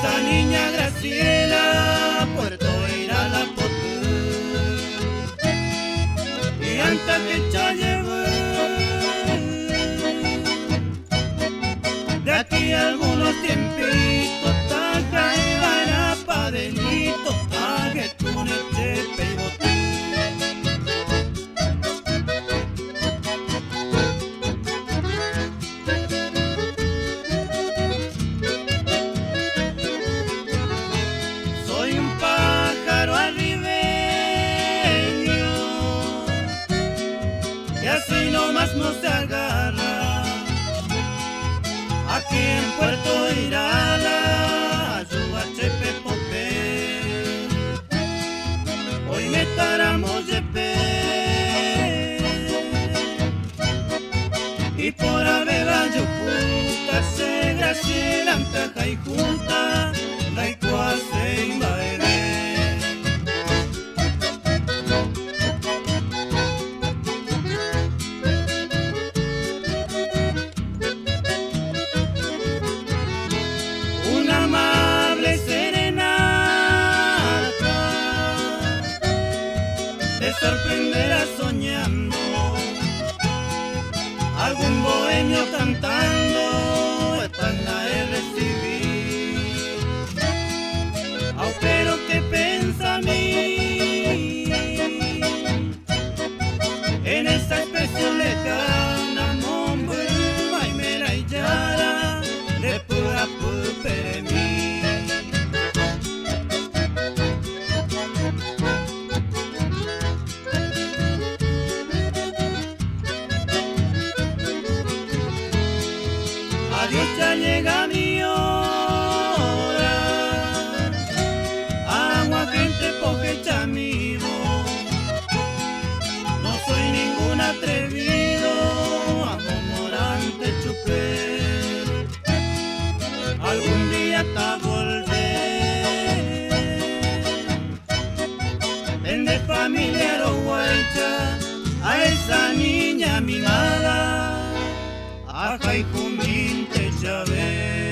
esa niña Graciela, Puerto irá la potú. Y antes que ya llevo, de aquí a algunos tiempitos, taca y vara pa' delito, tague tu neche peibote. Soy un pájaro arribeño, y así nomás no se agarra. Aquí en Puerto Irala, Ayuachepe Pope, hoy me taramos yepe, y por Abeba Yucuta, se Graciela, Antaja y Junta, la Icuase y Baeré. Una amable serenata te sorprenderá soñando, algún bohemio cantando, esta la he recibido. Au, pero qué pensa a mí en esa expresión lejana, Momburma y Mera y Yara, de pura puperemí. Adiós, ya llega mi hora, agua, gente, poje, chamigo. No soy ningún atrevido, amorante chupé. Algún día hasta volver, ven de familia Arohuaycha, a esa niña mimada, a Jaikumín te llave.